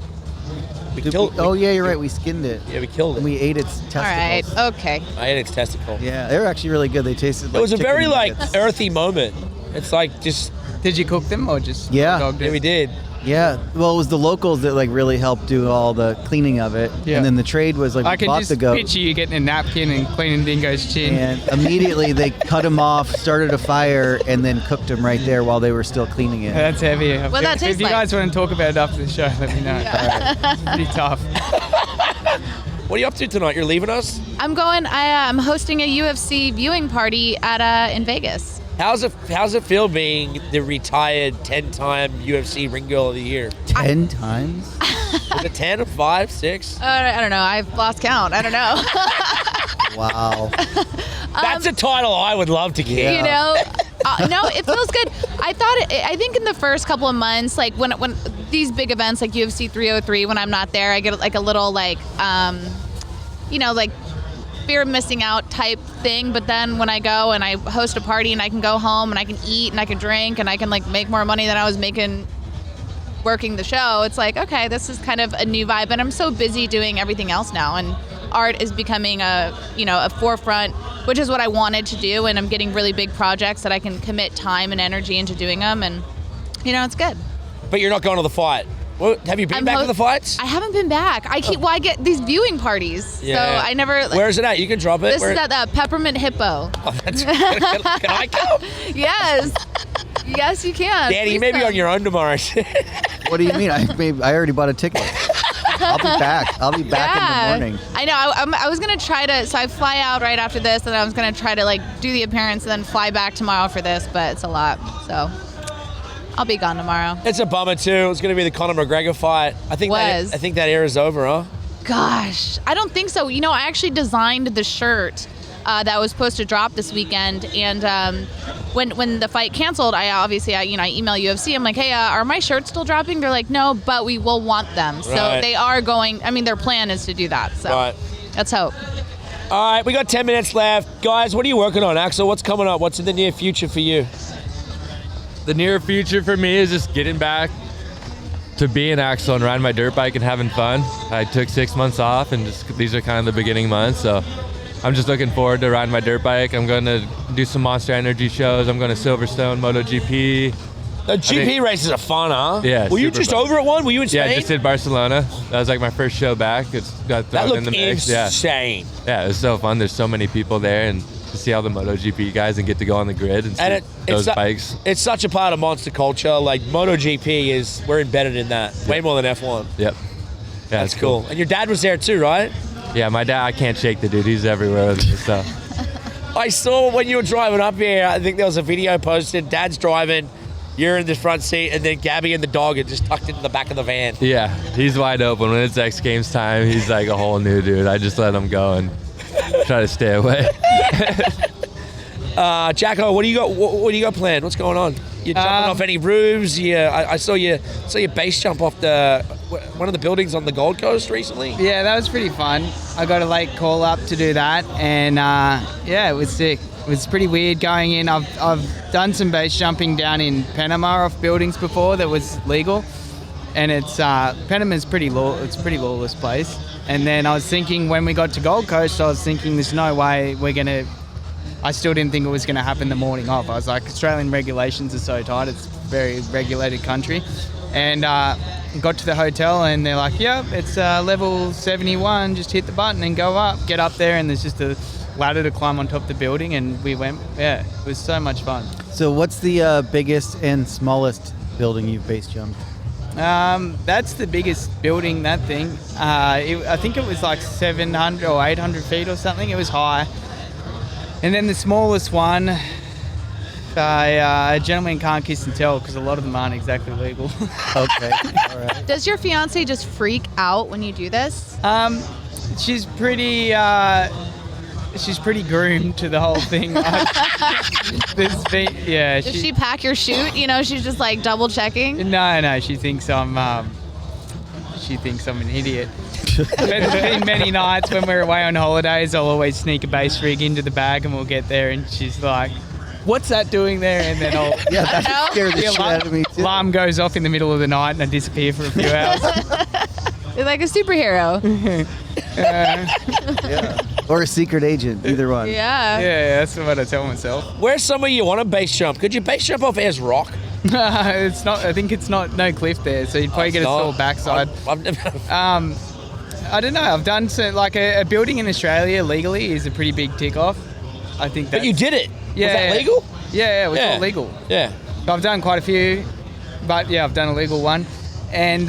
Oh yeah, you're right. We skinned it. Yeah, we killed And it. we ate its testicles. All right. Okay. I ate its testicle. Yeah, they were actually really good. They tasted like It was a chicken very nuggets. earthy moment. It's like just Did you cook them or just Yeah. dogged yeah, it? we did. Yeah, well, it was the locals that really helped do all the cleaning of it, Yeah. and then the trade was I we can bought just the goat, picture you getting a napkin and cleaning Dingo's chin. and immediately they cut him off, started a fire, and then cooked him right there while they were still cleaning it. That's heavy. What that If taste you like? guys want to talk about it after the show, let me know. It's pretty tough. What are you up to tonight? You're leaving us? I'm going. I'm hosting a UFC viewing party in Vegas. How's it feel being the retired 10-time UFC ring girl of the year? 10 times? Is it 10 or 5, 6? I don't know. I've lost count. I don't know. Wow. That's a title I would love to get. Yeah. No, it feels good. I think in the first couple of months, like when these big events like UFC 303, when I'm not there, I get like a little like fear of missing out type thing. But then when I go and I host a party and I can go home and I can eat and I can drink and I can make more money than I was making working the show, it's like, okay, this is kind of a new vibe. And I'm so busy doing everything else now, and art is becoming a forefront, which is what I wanted to do. And I'm getting really big projects that I can commit time and energy into doing them, and it's good. But you're not going to the fight. Well, have you been back to the fights? I haven't been back. I get these viewing parties, so I never. Where is it at? You can drop it. This is at the Peppermint Hippo. Oh, that's can I come? Yes. Yes, you can. Danny, you Please may be come. on your own tomorrow. What do you mean? I already bought a ticket. I'll be back. I'll be back in the morning. I know. I was going to try to, so I fly out right after this, and I was going to try to do the appearance and then fly back tomorrow for this, but it's a lot. So I'll be gone tomorrow. It's a bummer too. It's going to be the Conor McGregor fight. I think that era's over, huh? Gosh, I don't think so. I actually designed the shirt that was supposed to drop this weekend, and when the fight canceled, I email UFC. I'm like, hey, are my shirts still dropping? They're like, no, but we will want them. So Right. they are going. I mean, their plan is to do that. So Right. let's hope. All right, we got 10 minutes left. Guys, what are you working on? Axell, what's coming up? What's in the near future for you? the near future for me is just getting back to being Axell and riding my dirt bike and having fun. I took 6 months off, and these are kind of the beginning months, so I'm just looking forward to riding my dirt bike. I'm going to do some Monster Energy shows. I'm going to Silverstone, MotoGP. The GP races are fun, huh? Yeah. Were you just fun. over at one? Were you in Spain? Yeah, just did Barcelona. That was like my first show back. It's got that thrown looked in the mix. insane. Yeah, it was so fun. There's so many people there, and to see all the MotoGP guys and get to go on the grid and see those bikes. It's such a part of monster culture. Like MotoGP we're embedded in that way more than F1. Yep. Yeah, that's cool. And your dad was there too, right? Yeah, my dad, I can't shake the dude. He's everywhere with me, so. I saw when you were driving up here, I think there was a video posted, Dad's driving, you're in the front seat, and then Gabby and the dog are just tucked into the back of the van. Yeah, he's wide open. When it's X Games time, he's like a whole new dude. I just let him go and try to stay away. Jacko, what do you got? What do you got planned? What's going on? You jumping off any roofs? I saw you base jump off one of the buildings on the Gold Coast recently. Yeah, that was pretty fun. I got a late call up to do that, and yeah, it was sick. It was pretty weird going in. I've done some base jumping down in Panama off buildings before that was legal, and it's Panama's it's a pretty lawless place. And then I was thinking when we got to Gold Coast, I was thinking there's no way I still didn't think it was going to happen the morning off. I was like, Australian regulations are so tight. It's a very regulated country. And got to the hotel and they're like, yeah, it's level 71. Just hit the button and go up. Get up there and there's just a ladder to climb on top of the building. And we went, yeah, it was so much fun. So what's the biggest and smallest building you've base jumped? That's the biggest building, that thing. I think it was like 700 or 800 feet or something. It was high. And then the smallest one, a gentleman can't kiss and tell because a lot of them aren't exactly legal. Okay, all right. Does your fiance just freak out when you do this? She's pretty groomed to the whole thing. Does she pack your chute? She's just like double checking. No, she thinks I'm an idiot. There's been many nights when we're away on holidays, I'll always sneak a base rig into the bag and we'll get there and she's like, what's that doing there? And then yeah, that scared the shit out of me too. Alarm goes off in the middle of the night and I disappear for a few hours. You're like a superhero. Yeah. Or a secret agent, either one. Yeah. Yeah, that's what I tell myself. Where's somewhere you want to base jump? Could you base jump off Ayers Rock? It's not. I think it's not. No cliff there, so you'd probably get a sore backside. I've never. I don't know. I've done a building in Australia legally is a pretty big tick off. I think. But you did it. Yeah. Was that legal? Yeah, it was all legal. Yeah. I've done quite a few, but yeah, I've done a legal one, and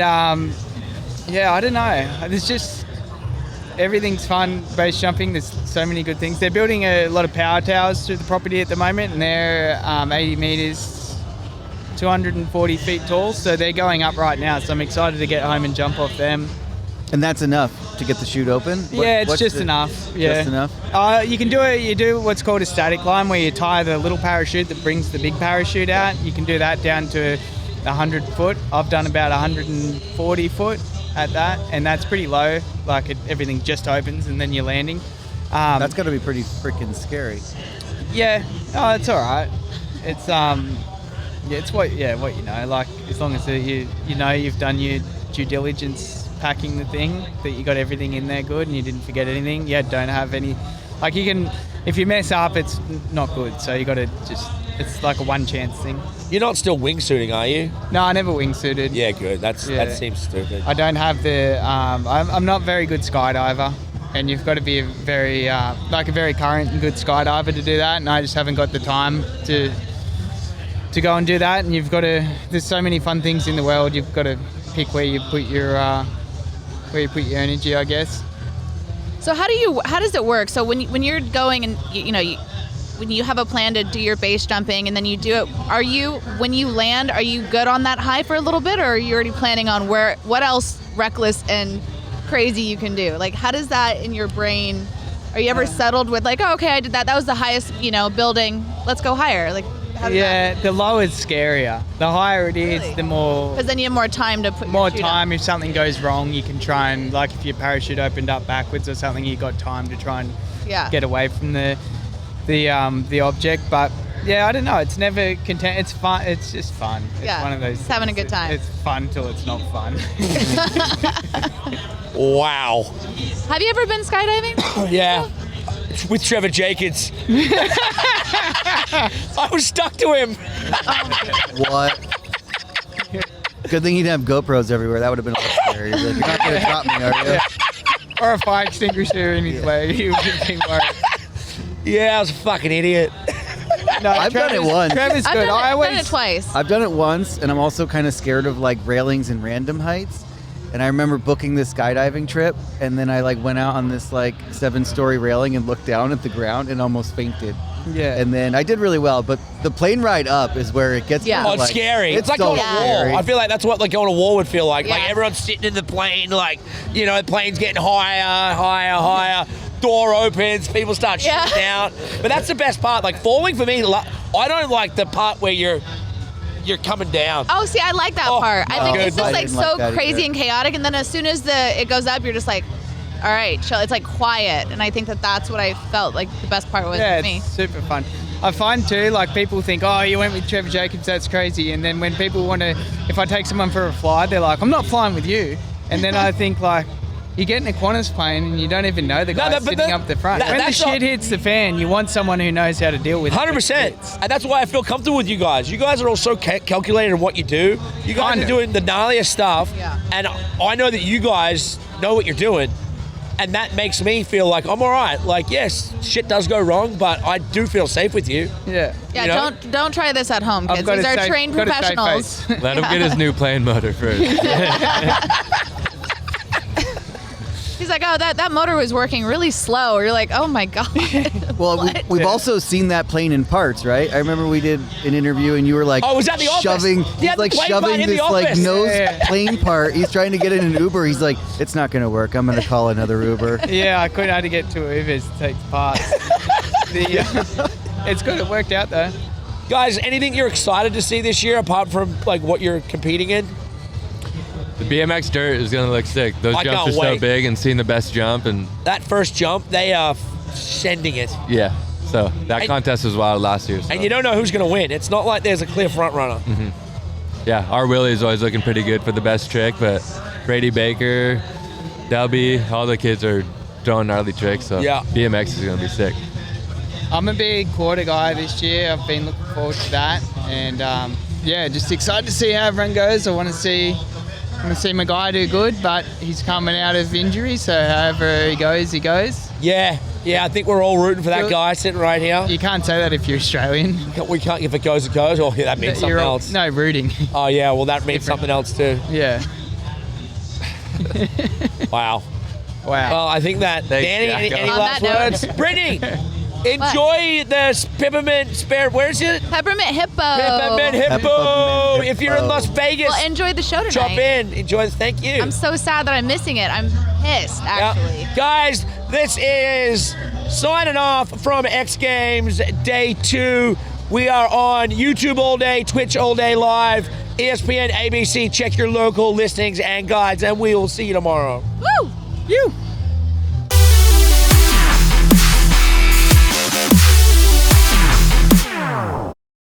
yeah, I don't know. There's just everything's fun base jumping. There's so many good things. They're building a lot of power towers through the property at the moment, and they're 80 meters. 240 feet tall, so they're going up right now, so I'm excited to get home and jump off them. And that's enough to get the chute open? Yeah, it's just enough. Yeah. Just enough? You can do it. You do what's called a static climb, where you tie the little parachute that brings the big parachute out. You can do that down to 100 foot. I've done about 140 foot at that, and that's pretty low. Like everything just opens and then you're landing. That's got to be pretty freaking scary. Yeah. Oh, it's all right. It's yeah, it's what you know. Like as long as you've done your due diligence packing the thing, that you got everything in there good and you didn't forget anything. Yeah, don't have any. Like you can, if you mess up, it's not good. So you got to it's like a one chance thing. You're not still wingsuiting, are you? No, I never wingsuited. Yeah, good. That seems stupid. I don't have the. I'm not very good skydiver, and you've got to be a very current and good skydiver to do that. And I just haven't got the time to go and do that. And you've got to. There's so many fun things in the world. You've got to pick where you put your energy, I guess. So how does it work? So when you're going and when you have a plan to do your base jumping and then you do it, when you land, are you good on that high for a little bit, or are you already planning on what else reckless and crazy you can do? Like, how does that in your brain? Are you ever settled with like, oh, okay, I did that. That was the highest, building. Let's go higher. Like, the lower is scarier. The higher it is, really? The more. Because then you have more time to put more your chute time. up. If something goes wrong, you can try and, like, if your parachute opened up backwards or something, you got time to try and get away from the object. But Yeah, I don't know. It's never content. It's fun. It's just fun. It's Yeah, one of those. it's having a good time. It's fun till it's not fun. Wow. Have you ever been skydiving? Yeah. With Trevor Jacobs. I was stuck to him. What? Good thing you didn't have GoPros everywhere. That would have been a little scary. You're not going to drop me, are you? Or a fire extinguisher in his leg. He would have been worried. Yeah, I was a fucking idiot. No, I've done it once. Trevor's I've good. done it twice. I've done it once, and I'm also kind of scared of like railings and random heights. And I remember booking this skydiving trip, and then I like went out on this like 7-story railing and looked down at the ground and almost fainted. Yeah. And then I did really well, but the plane ride up is where it gets. Yeah. kinda Oh, it's like, scary. It's like so going to war. scary. I feel like that's what like going to war would feel like. Yeah. Like everyone's sitting in the plane, like, you know, the plane's getting higher. Door opens, people start shooting out. But that's the best part. Like falling for me, I don't like the part where you're coming down. Oh, see, I like that part. I think good. it's just I like didn't like so that crazy either. and chaotic, and then as soon as it goes up, you're just like, all right, chill. It's like quiet, and I think that's what I felt like the best part was Yeah, for me. it's super fun. I find too, like people think, oh, you went with Trevor Jacobs, that's crazy. And then when people want to, if I take someone for a fly, they're like, I'm not flying with you. And then I think like, you get in a Qantas plane and you don't even know the guy sitting up the front. When the that's shit not- hits the fan, you want someone who knows how to deal with it. 100%. And that's why I feel comfortable with you guys. You guys are all so calculated in what you do. You guys Kinda. are doing the gnarliest stuff. Yeah. And I know that you guys know what you're doing. And that makes me feel like I'm all right. Like, yes, shit does go wrong, but I do feel safe with you. Yeah. Yeah, You know? don't try this at home, kids. I've got These a are safe- trained got a safe professionals. face. Let him get his new plane motor first. He's like, oh, that motor was working really slow. Or you're like, oh my god. Well, What? we've also seen that plane in parts, right? I remember we did an interview and you were like, Oh, was that The Office? shoving, Yeah, he's like the plane part shoving in The this like Office. nose Yeah. plane part. He's trying to get in an Uber. He's like, it's not going to work. I'm going to call another Uber. Yeah, I couldn't have to get 2 Ubers to take parts. It's good. It worked out though. Guys, anything you're excited to see this year apart from like what you're competing in? The BMX dirt is gonna look sick. Those I jumps can't are so wait. big, and seeing the best jump, and That first jump, they are sending it. yeah. So that And- contest was wild last year. So. And you don't know who's going to win. It's not like there's a clear front runner. Yeah, our Willie is always looking pretty good for the best trick, but Brady Baker, Delby, all the kids are throwing gnarly tricks. So Yeah. BMX is gonna be sick. I'm a big quarter guy this year. I've been looking forward to that, and yeah, just excited to see how everyone goes. I want to see my guy do good, but he's coming out of injury, so however he goes, he goes. Yeah, I think we're all rooting for that Good. guy sitting right here. You can't say that if you're Australian. We can't, if it goes, it goes. Oh, yeah, that means something You're all- else. No, rooting. Oh, yeah, well, that means something else too. Yeah. Wow. Wow. Well, I think that, Thanks, Danny, Jack. any On last that words? Brittney, enjoy the peppermint spare. Where's it? Peppermint Hippo. Peppermint Hippo. Peppermint If you're in Hippo. Las Vegas, Well, enjoy the show tonight. jump in. Enjoy this. Thank you. I'm so sad that I'm missing it. I'm pissed, actually. Yeah. Guys, this is signing off from X Games Day 2. We are on YouTube all day, Twitch all day live, ESPN, ABC. Check your local listings and guides, and we will see you tomorrow. Woo! You.